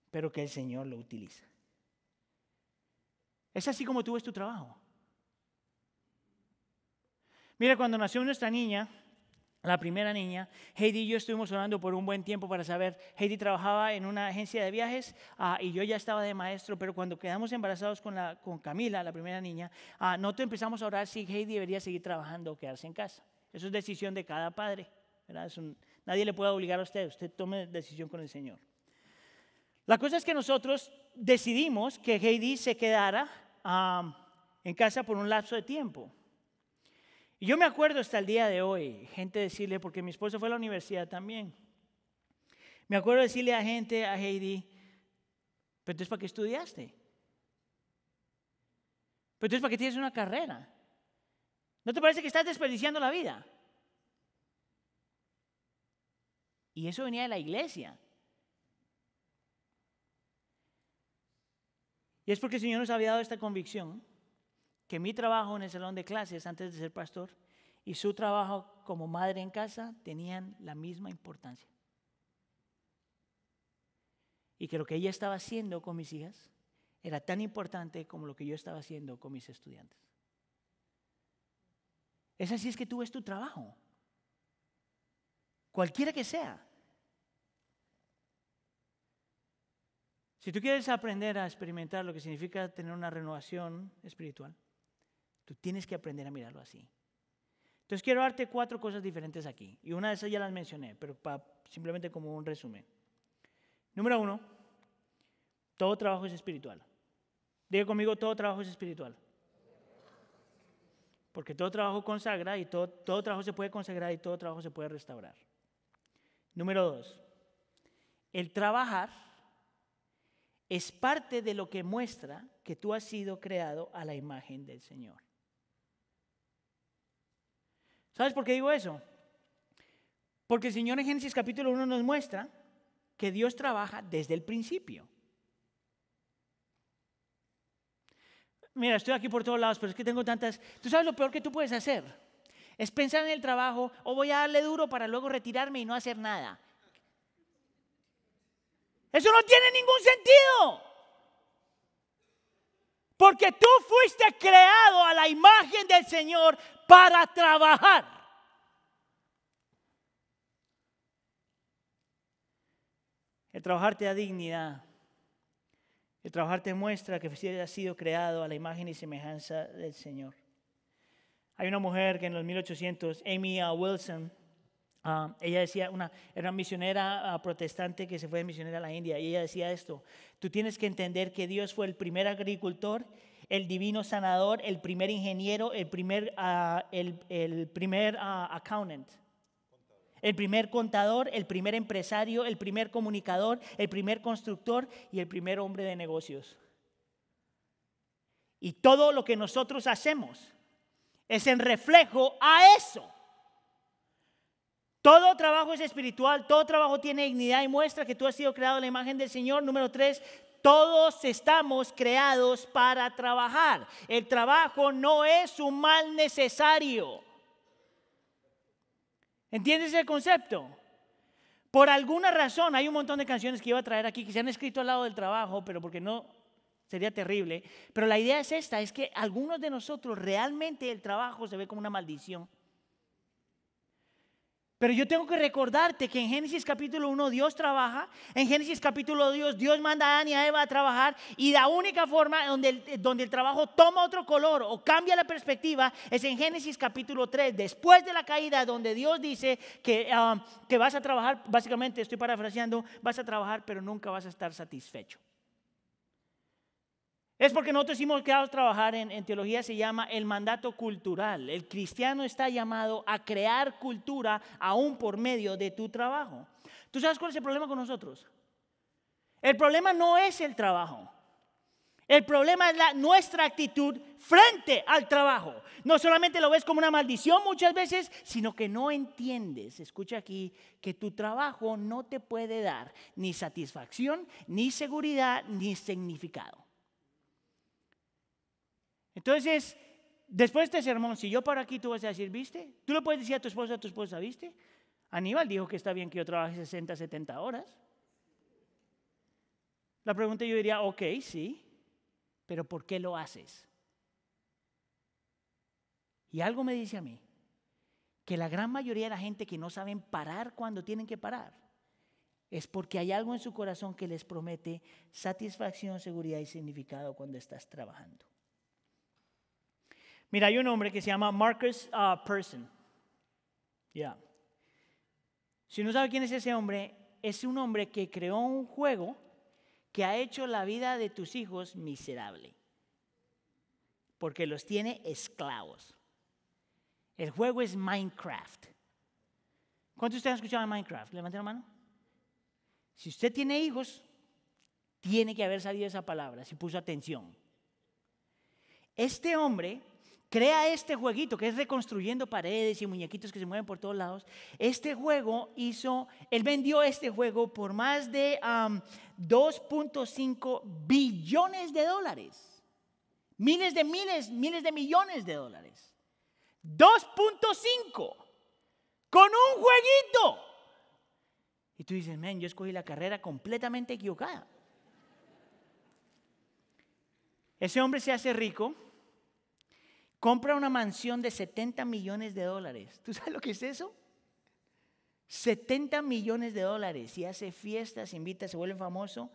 Speaker 1: Pero que el Señor lo utiliza. Es así como tú ves tu trabajo. Mira, cuando nació nuestra niña, la primera niña, Heidi y yo estuvimos orando por un buen tiempo para saber. Heidi trabajaba en una agencia de viajes y yo ya estaba de maestro, pero cuando quedamos embarazados con Camila, la primera niña, nosotros empezamos a orar si Heidi debería seguir trabajando o quedarse en casa. Eso es decisión de cada padre, ¿verdad? Nadie le puede obligar a usted tome decisión con el Señor. La cosa es que nosotros decidimos que Heidi se quedara en casa por un lapso de tiempo. Y yo me acuerdo hasta el día de hoy, gente decirle, porque mi esposo fue a la universidad también, me acuerdo decirle a gente, a Heidi, pero entonces ¿para qué estudiaste? Pero entonces ¿para qué tienes una carrera? ¿No te parece que estás desperdiciando la vida? Y eso venía de la iglesia. Y es porque el Señor nos había dado esta convicción, que mi trabajo en el salón de clases antes de ser pastor y su trabajo como madre en casa tenían la misma importancia. Y que lo que ella estaba haciendo con mis hijas era tan importante como lo que yo estaba haciendo con mis estudiantes. Es así es que tú ves tu trabajo, cualquiera que sea. Si tú quieres aprender a experimentar lo que significa tener una renovación espiritual, tú tienes que aprender a mirarlo así. Entonces quiero darte 4 cosas diferentes aquí. Y una de esas ya las mencioné, pero simplemente como un resumen. Número 1, Todo trabajo es espiritual. Diga conmigo, todo trabajo es espiritual. Porque todo trabajo consagra y todo trabajo se puede consagrar y todo trabajo se puede restaurar. Número 2. El trabajar es parte de lo que muestra que tú has sido creado a la imagen del Señor. ¿Sabes por qué digo eso? Porque el Señor en Génesis capítulo 1 nos muestra que Dios trabaja desde el principio. Mira, estoy aquí por todos lados, pero es que tengo tantas... ¿Tú sabes lo peor que tú puedes hacer? Es pensar en el trabajo o voy a darle duro para luego retirarme y no hacer nada. Eso no tiene ningún sentido. Porque tú fuiste creado a la imagen del Señor para trabajar. El trabajar te da dignidad. El trabajar te muestra que has sido creado a la imagen y semejanza del Señor. Hay una mujer que en los 1800, Amy Wilson, ella decía, era una misionera protestante que se fue de misionera a la India, y ella decía esto: tú tienes que entender que Dios fue el primer agricultor, el divino sanador, el primer ingeniero, el primer accountant, el primer contador, el primer empresario, el primer comunicador, el primer constructor y el primer hombre de negocios. Y todo lo que nosotros hacemos es en reflejo a eso. Todo trabajo es espiritual, todo trabajo tiene dignidad y muestra que tú has sido creado a la imagen del Señor. Número 3, todos estamos creados para trabajar. El trabajo no es un mal necesario. ¿Entiendes el concepto? Por alguna razón, hay un montón de canciones que iba a traer aquí que se han escrito al lado del trabajo, pero porque no, sería terrible. Pero la idea es esta, es que algunos de nosotros realmente el trabajo se ve como una maldición. Pero yo tengo que recordarte que en Génesis capítulo 1 Dios trabaja, en Génesis capítulo 2 Dios manda a Adán y a Eva a trabajar, y la única forma donde el trabajo toma otro color o cambia la perspectiva es en Génesis capítulo 3, después de la caída, donde Dios dice que vas a trabajar, básicamente estoy parafraseando, vas a trabajar pero nunca vas a estar satisfecho. Es porque nosotros hemos quedado a trabajar en teología, se llama el mandato cultural. El cristiano está llamado a crear cultura aún por medio de tu trabajo. ¿Tú sabes cuál es el problema con nosotros? El problema no es el trabajo. El problema es nuestra actitud frente al trabajo. No solamente lo ves como una maldición muchas veces, sino que no entiendes, escucha aquí, que tu trabajo no te puede dar ni satisfacción, ni seguridad, ni significado. Entonces, después de este sermón, si yo paro aquí, tú vas a decir, ¿viste? Tú le puedes decir a tu esposa, ¿viste? Aníbal dijo que está bien que yo trabaje 60, 70 horas. La pregunta yo diría, ok, sí, pero ¿por qué lo haces? Y algo me dice a mí, que la gran mayoría de la gente que no saben parar cuando tienen que parar, es porque hay algo en su corazón que les promete satisfacción, seguridad y significado cuando estás trabajando. Mira, hay un hombre que se llama Marcus Persson. Si no sabe quién es ese hombre, es un hombre que creó un juego que ha hecho la vida de tus hijos miserable. Porque los tiene esclavos. El juego es Minecraft. ¿Cuántos de ustedes han escuchado de Minecraft? Levanten la mano. Si usted tiene hijos, tiene que haber sabido esa palabra, si puso atención. Este hombre crea este jueguito que es reconstruyendo paredes y muñequitos que se mueven por todos lados. Este juego él vendió este juego por más de 2.5 billones de dólares. Miles de millones de dólares. 2.5 con un jueguito. Y tú dices, man, yo escogí la carrera completamente equivocada. Ese hombre se hace rico. Compra una mansión de 70 millones de dólares. ¿Tú sabes lo que es eso? 70 millones de dólares. Y hace fiestas, invita, se vuelve famoso.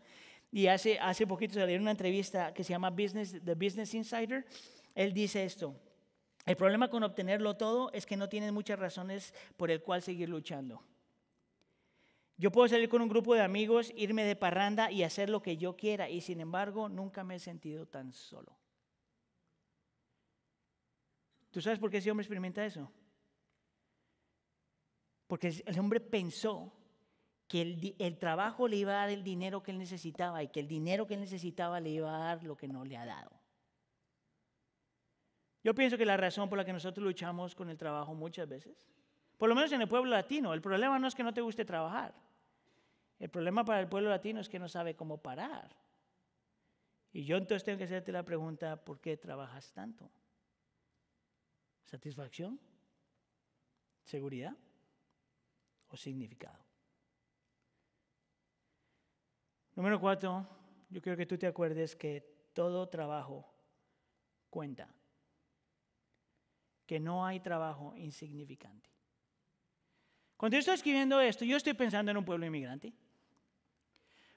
Speaker 1: Y hace poquito salió en una entrevista que se llama The Business Insider. Él dice esto: el problema con obtenerlo todo es que no tienes muchas razones por el cual seguir luchando. Yo puedo salir con un grupo de amigos, irme de parranda y hacer lo que yo quiera, y sin embargo nunca me he sentido tan solo. ¿Tú sabes por qué ese hombre experimenta eso? Porque el hombre pensó que el trabajo le iba a dar el dinero que él necesitaba y que el dinero que él necesitaba le iba a dar lo que no le ha dado. Yo pienso que la razón por la que nosotros luchamos con el trabajo muchas veces, por lo menos en el pueblo latino, el problema no es que no te guste trabajar. El problema para el pueblo latino es que no sabe cómo parar. Y yo entonces tengo que hacerte la pregunta, ¿por qué trabajas tanto? ¿Satisfacción? ¿Seguridad? ¿O significado? Número 4, yo quiero que tú te acuerdes que todo trabajo cuenta. Que no hay trabajo insignificante. Cuando yo estoy escribiendo esto, yo estoy pensando en un pueblo inmigrante.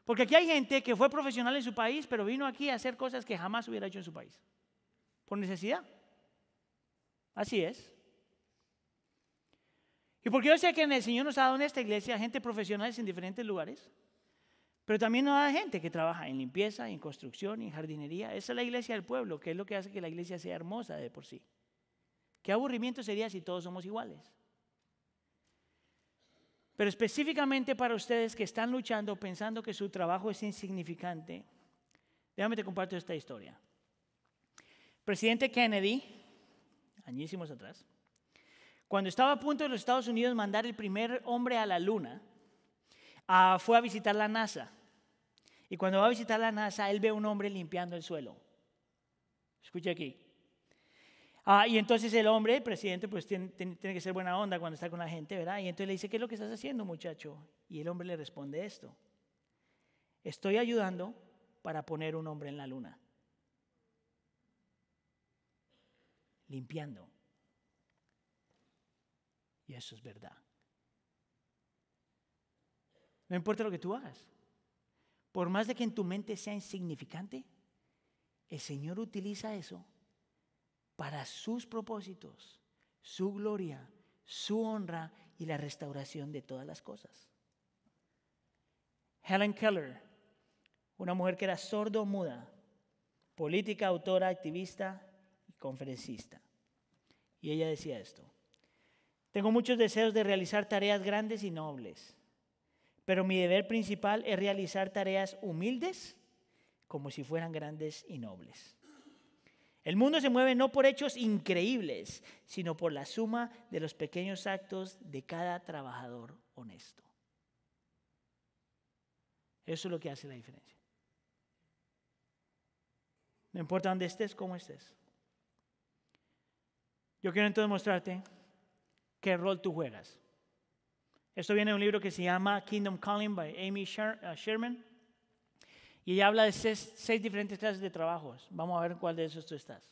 Speaker 1: Porque aquí hay gente que fue profesional en su país, pero vino aquí a hacer cosas que jamás hubiera hecho en su país. Por necesidad. Así es. Y porque yo sé que el Señor nos ha dado en esta iglesia gente profesionales en diferentes lugares, pero también nos da gente que trabaja en limpieza, en construcción, en jardinería. Esa es la iglesia del pueblo, que es lo que hace que la iglesia sea hermosa de por sí. ¿Qué aburrimiento sería si todos somos iguales? Pero específicamente para ustedes que están luchando pensando que su trabajo es insignificante, déjame te comparto esta historia. Presidente Kennedy, añísimos atrás, cuando estaba a punto de los Estados Unidos mandar el primer hombre a la luna, fue a visitar la NASA. Y cuando va a visitar la NASA, él ve a un hombre limpiando el suelo. Escuche aquí. Y entonces el hombre, el presidente, pues tiene que ser buena onda cuando está con la gente, ¿verdad? Y entonces le dice, ¿qué es lo que estás haciendo, muchacho? Y el hombre le responde esto: estoy ayudando para poner un hombre en la luna. Limpiando. Y eso es verdad. No importa lo que tú hagas. Por más de que en tu mente sea insignificante, el Señor utiliza eso para sus propósitos, su gloria, su honra y la restauración de todas las cosas. Helen Keller, una mujer que era sordo-muda, política, autora, activista y conferencista. Y ella decía esto: tengo muchos deseos de realizar tareas grandes y nobles, pero mi deber principal es realizar tareas humildes como si fueran grandes y nobles. El mundo se mueve no por hechos increíbles, sino por la suma de los pequeños actos de cada trabajador honesto. Eso es lo que hace la diferencia. No importa dónde estés, cómo estés. Yo quiero entonces mostrarte qué rol tú juegas. Esto viene de un libro que se llama Kingdom Calling by Amy Sherman. Y ella habla de seis diferentes clases de trabajos. Vamos a ver en cuál de esos tú estás.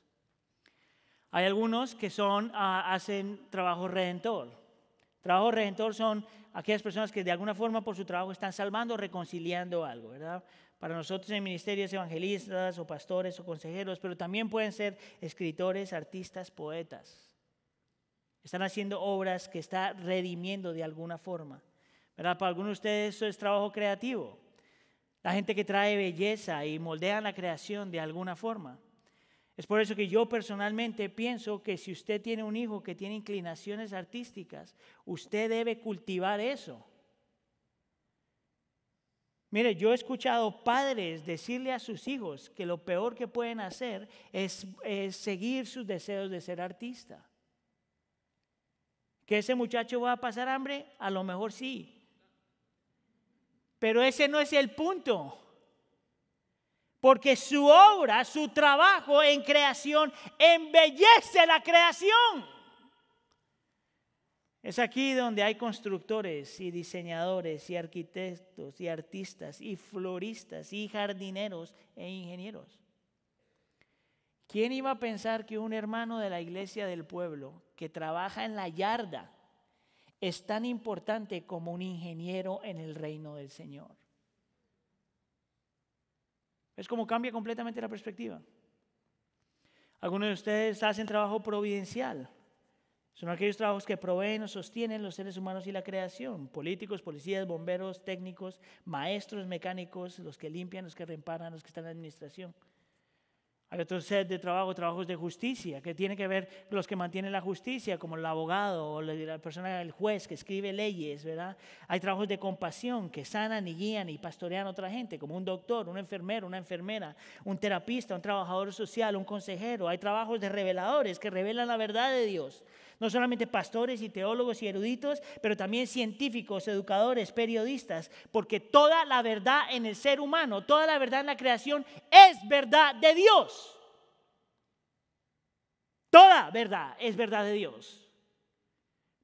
Speaker 1: Hay algunos que hacen trabajo redentor. Trabajo redentor son aquellas personas que de alguna forma por su trabajo están salvando o reconciliando algo, ¿verdad? Para nosotros en ministerios evangelistas o pastores o consejeros, pero también pueden ser escritores, artistas, poetas. Están haciendo obras que están redimiendo de alguna forma, ¿verdad? Para algunos de ustedes eso es trabajo creativo. La gente que trae belleza y moldea la creación de alguna forma. Es por eso que yo personalmente pienso que si usted tiene un hijo que tiene inclinaciones artísticas, usted debe cultivar eso. Mire, yo he escuchado padres decirle a sus hijos que lo peor que pueden hacer es seguir sus deseos de ser artista. ¿Que ese muchacho va a pasar hambre? A lo mejor sí. Pero ese no es el punto. Porque su obra, su trabajo en creación, embellece la creación. Es aquí donde hay constructores y diseñadores y arquitectos y artistas y floristas y jardineros e ingenieros. ¿Quién iba a pensar que un hermano de la iglesia del pueblo que trabaja en la yarda es tan importante como un ingeniero en el reino del Señor? Es como cambia completamente la perspectiva. Algunos de ustedes hacen trabajo providencial. Son aquellos trabajos que proveen o sostienen los seres humanos y la creación. Políticos, policías, bomberos, técnicos, maestros, mecánicos, los que limpian, los que reparan, los que están en la administración. Hay otro set de trabajos de justicia, que tiene que ver con los que mantienen la justicia, como el abogado o la persona, el juez que escribe leyes, ¿verdad? Hay trabajos de compasión que sanan y guían y pastorean a otra gente, como un doctor, un enfermero, una enfermera, un terapista, un trabajador social, un consejero. Hay trabajos de reveladores que revelan la verdad de Dios. No solamente pastores y teólogos y eruditos, pero también científicos, educadores, periodistas, porque toda la verdad en el ser humano, toda la verdad en la creación es verdad de Dios. Toda verdad es verdad de Dios,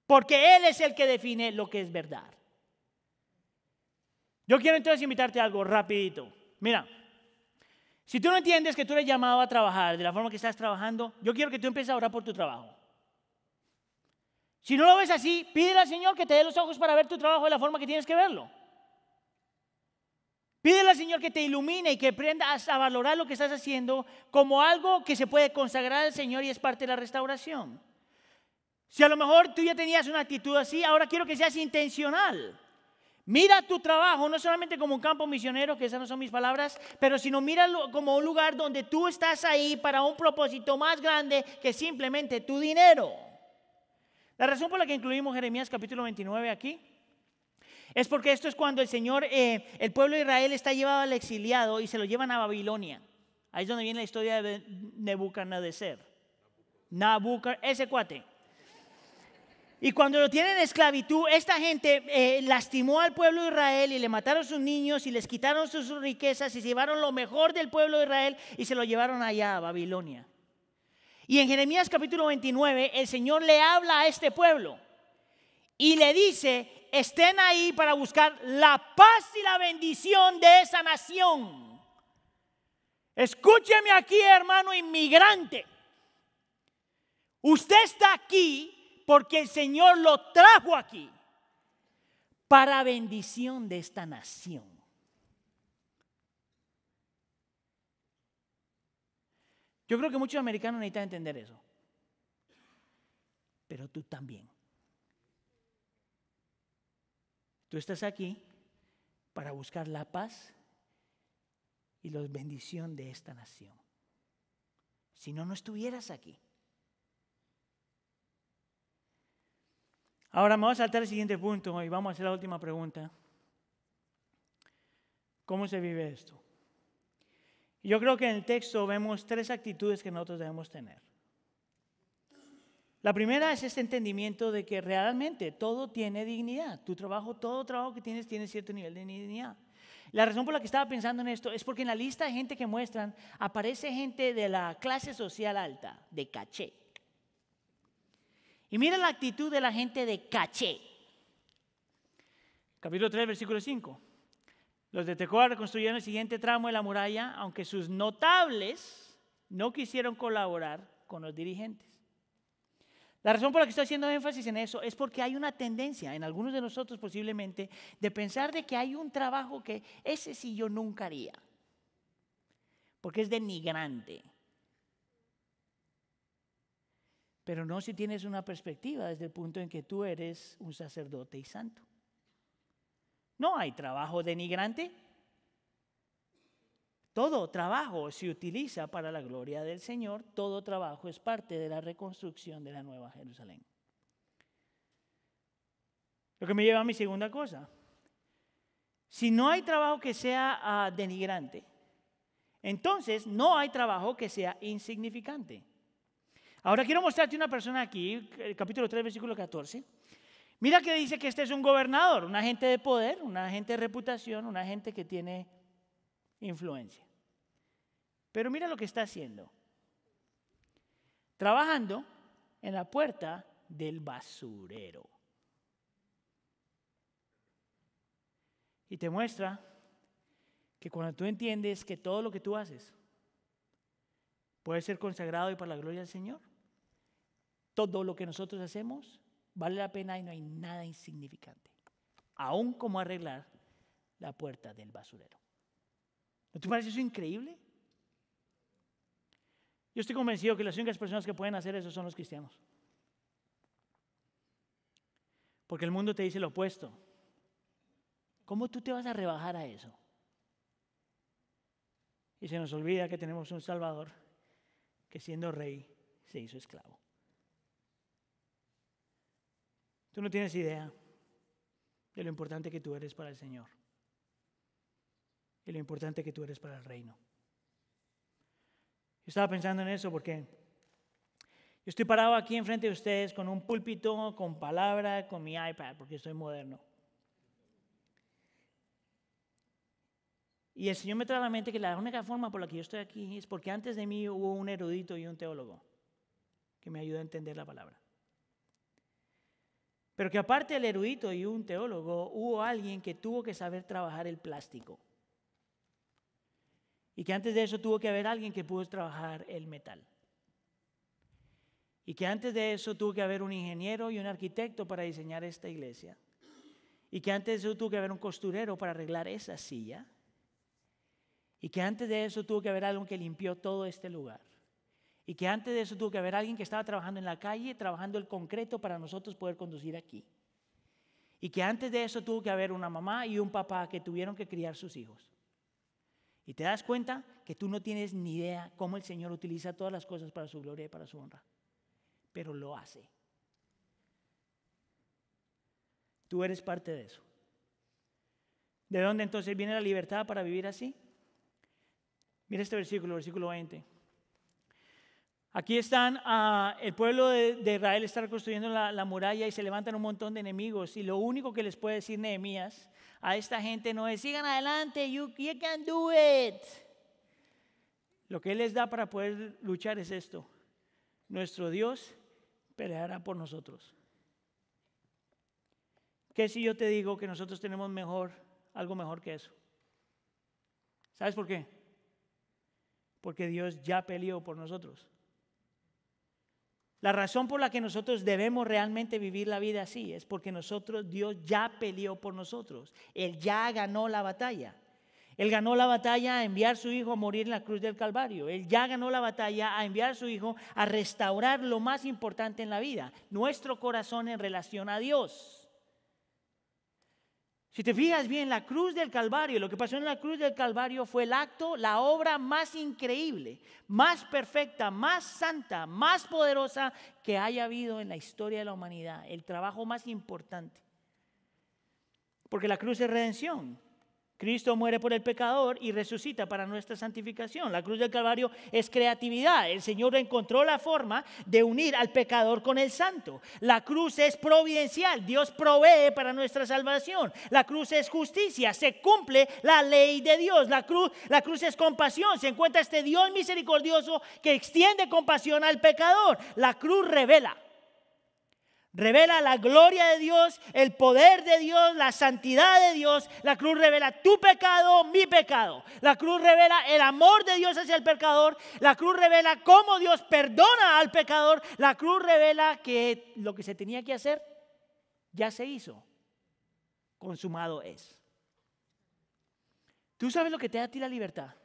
Speaker 1: porque Él es el que define lo que es verdad. Yo quiero entonces invitarte a algo rapidito. Mira, si tú no entiendes que tú eres llamado a trabajar de la forma que estás trabajando, yo quiero que tú empieces a orar por tu trabajo. Si no lo ves así, pídele al Señor que te dé los ojos para ver tu trabajo de la forma que tienes que verlo. Pídele al Señor que te ilumine y que aprendas a valorar lo que estás haciendo como algo que se puede consagrar al Señor y es parte de la restauración. Si a lo mejor tú ya tenías una actitud así, ahora quiero que seas intencional. Mira tu trabajo no solamente como un campo misionero, que esas no son mis palabras, pero sino míralo como un lugar donde tú estás ahí para un propósito más grande que simplemente tu dinero. La razón por la que incluimos Jeremías capítulo 29 aquí es porque esto es cuando el Señor, el pueblo de Israel está llevado al exiliado y se lo llevan a Babilonia. Ahí es donde viene la historia de Nebuchadnezzar. Ese cuate. Y cuando lo tienen en esclavitud, esta gente lastimó al pueblo de Israel y le mataron sus niños y les quitaron sus riquezas y se llevaron lo mejor del pueblo de Israel y se lo llevaron allá a Babilonia. Y en Jeremías capítulo 29, el Señor le habla a este pueblo y le dice, estén ahí para buscar la paz y la bendición de esa nación. Escúcheme aquí, hermano inmigrante. Usted está aquí porque el Señor lo trajo aquí para bendición de esta nación. Yo creo que muchos americanos necesitan entender eso. Pero tú también. Tú estás aquí para buscar la paz y la bendición de esta nación. Si no, no estuvieras aquí. Ahora me voy a saltar al siguiente punto y vamos a hacer la última pregunta. ¿Cómo se vive esto? Yo creo que en el texto vemos tres actitudes que nosotros debemos tener. La primera es este entendimiento de que realmente todo tiene dignidad. Tu trabajo, todo trabajo que tienes tiene cierto nivel de dignidad. La razón por la que estaba pensando en esto es porque en la lista de gente que muestran aparece gente de la clase social alta, de caché. Y mira la actitud de la gente de caché. Capítulo 3, versículo 5. Los de Tecoa reconstruyeron el siguiente tramo de la muralla, aunque sus notables no quisieron colaborar con los dirigentes. La razón por la que estoy haciendo énfasis en eso es porque hay una tendencia en algunos de nosotros posiblemente de pensar de que hay un trabajo que ese sí yo nunca haría, porque es denigrante. Pero no si tienes una perspectiva desde el punto en que tú eres un sacerdote y santo. No hay trabajo denigrante. Todo trabajo se utiliza para la gloria del Señor. Todo trabajo es parte de la reconstrucción de la Nueva Jerusalén. Lo que me lleva a mi segunda cosa. Si no hay trabajo que sea denigrante, entonces no hay trabajo que sea insignificante. Ahora quiero mostrarte una persona aquí, el capítulo 3, versículo 14. Mira que dice que este es un gobernador, un agente de poder, un agente de reputación, un agente que tiene influencia. Pero mira lo que está haciendo. Trabajando en la puerta del basurero. Y te muestra que cuando tú entiendes que todo lo que tú haces puede ser consagrado y para la gloria del Señor, todo lo que nosotros hacemos vale la pena y no hay nada insignificante. Aún como arreglar la puerta del basurero. ¿No te parece eso increíble? Yo estoy convencido que las únicas personas que pueden hacer eso son los cristianos. Porque el mundo te dice lo opuesto. ¿Cómo tú te vas a rebajar a eso? Y se nos olvida que tenemos un Salvador que siendo rey se hizo esclavo. Tú no tienes idea de lo importante que tú eres para el Señor y lo importante que tú eres para el reino. Yo estaba pensando en eso porque yo estoy parado aquí enfrente de ustedes con un púlpito, con palabra, con mi iPad, porque soy moderno. Y el Señor me trae a la mente que la única forma por la que yo estoy aquí es porque antes de mí hubo un erudito y un teólogo que me ayudó a entender la palabra. Pero que aparte del erudito y un teólogo, hubo alguien que tuvo que saber trabajar el plástico. Y que antes de eso tuvo que haber alguien que pudo trabajar el metal. Y que antes de eso tuvo que haber un ingeniero y un arquitecto para diseñar esta iglesia. Y que antes de eso tuvo que haber un costurero para arreglar esa silla. Y que antes de eso tuvo que haber alguien que limpió todo este lugar. Y que antes de eso tuvo que haber alguien que estaba trabajando en la calle, trabajando el concreto para nosotros poder conducir aquí. Y que antes de eso tuvo que haber una mamá y un papá que tuvieron que criar sus hijos. Y te das cuenta que tú no tienes ni idea cómo el Señor utiliza todas las cosas para su gloria y para su honra. Pero lo hace. Tú eres parte de eso. ¿De dónde entonces viene la libertad para vivir así? Mira este versículo 20. Aquí están, el pueblo de Israel está reconstruyendo la muralla y se levantan un montón de enemigos. Y lo único que les puede decir Nehemías a esta gente no es, sigan adelante, you can do it. Lo que Él les da para poder luchar es esto. Nuestro Dios peleará por nosotros. ¿Qué si yo te digo que nosotros tenemos algo mejor que eso? ¿Sabes por qué? Porque Dios ya peleó por nosotros. La razón por la que nosotros debemos realmente vivir la vida así es porque Dios ya peleó por nosotros. Él ya ganó la batalla. Él ganó la batalla a enviar a su hijo a morir en la cruz del Calvario. Él ya ganó la batalla a enviar a su hijo a restaurar lo más importante en la vida, nuestro corazón en relación a Dios. Si te fijas bien, la cruz del Calvario, lo que pasó en la cruz del Calvario fue el acto, la obra más increíble, más perfecta, más santa, más poderosa que haya habido en la historia de la humanidad. El trabajo más importante. Porque la cruz es redención. Cristo muere por el pecador y resucita para nuestra santificación. La cruz del Calvario es creatividad. El Señor encontró la forma de unir al pecador con el santo. La cruz es providencial. Dios provee para nuestra salvación. La cruz es justicia. Se cumple la ley de Dios. La cruz es compasión. Se encuentra este Dios misericordioso que extiende compasión al pecador. La cruz revela la gloria de Dios, el poder de Dios, la santidad de Dios. La cruz revela tu pecado, mi pecado. La cruz revela el amor de Dios hacia el pecador. La cruz revela cómo Dios perdona al pecador. La cruz revela que lo que se tenía que hacer ya se hizo. Consumado es. ¿Tú sabes lo que te da a ti la libertad?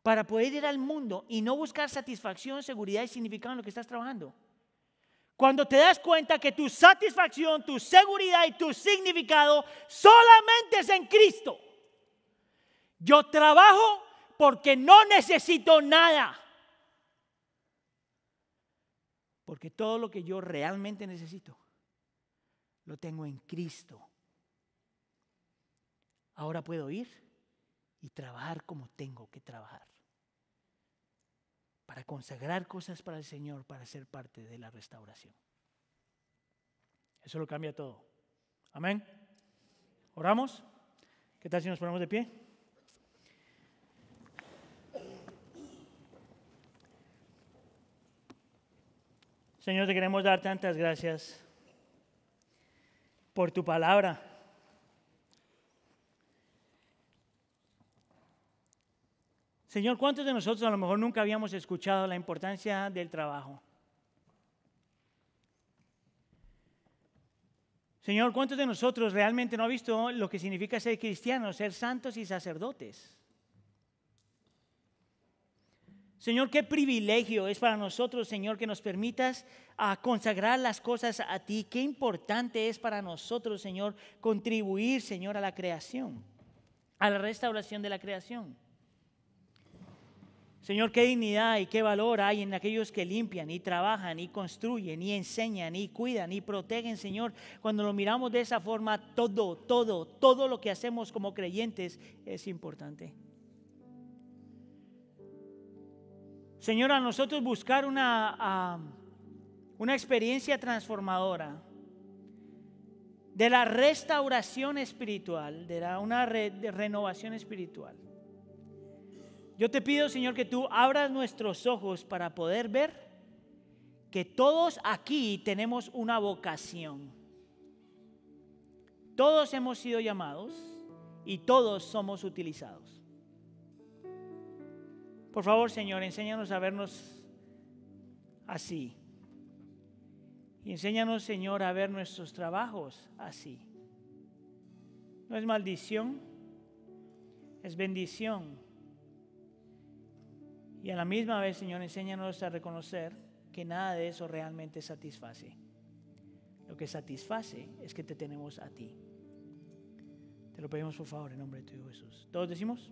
Speaker 1: Para poder ir al mundo y no buscar satisfacción, seguridad y significado en lo que estás trabajando. Cuando te das cuenta que tu satisfacción, tu seguridad y tu significado solamente es en Cristo. Yo trabajo porque no necesito nada. Porque todo lo que yo realmente necesito lo tengo en Cristo. Ahora puedo ir y trabajar como tengo que trabajar. Para consagrar cosas para el Señor, para ser parte de la restauración. Eso lo cambia todo. Amén. ¿Oramos? ¿Qué tal si nos ponemos de pie? Señor, te queremos dar tantas gracias por tu palabra. Señor, ¿cuántos de nosotros a lo mejor nunca habíamos escuchado la importancia del trabajo? Señor, ¿cuántos de nosotros realmente no han visto lo que significa ser cristianos, ser santos y sacerdotes? Señor, qué privilegio es para nosotros, Señor, que nos permitas consagrar las cosas a ti. Qué importante es para nosotros, Señor, contribuir, Señor, a la creación, a la restauración de la creación. Señor, qué dignidad y qué valor hay en aquellos que limpian y trabajan y construyen y enseñan y cuidan y protegen, Señor. Cuando lo miramos de esa forma, todo lo que hacemos como creyentes es importante. Señor, a nosotros buscar una experiencia transformadora de la restauración espiritual, una renovación espiritual. Yo te pido, Señor, que tú abras nuestros ojos para poder ver que todos aquí tenemos una vocación. Todos hemos sido llamados y todos somos utilizados. Por favor, Señor, enséñanos a vernos así. Y enséñanos, Señor, a ver nuestros trabajos así. No es maldición, es bendición. Y a la misma vez, Señor, enséñanos a reconocer que nada de eso realmente satisface. Lo que satisface es que te tenemos a ti. Te lo pedimos por favor en nombre de tu Hijo Jesús. ¿Todos decimos?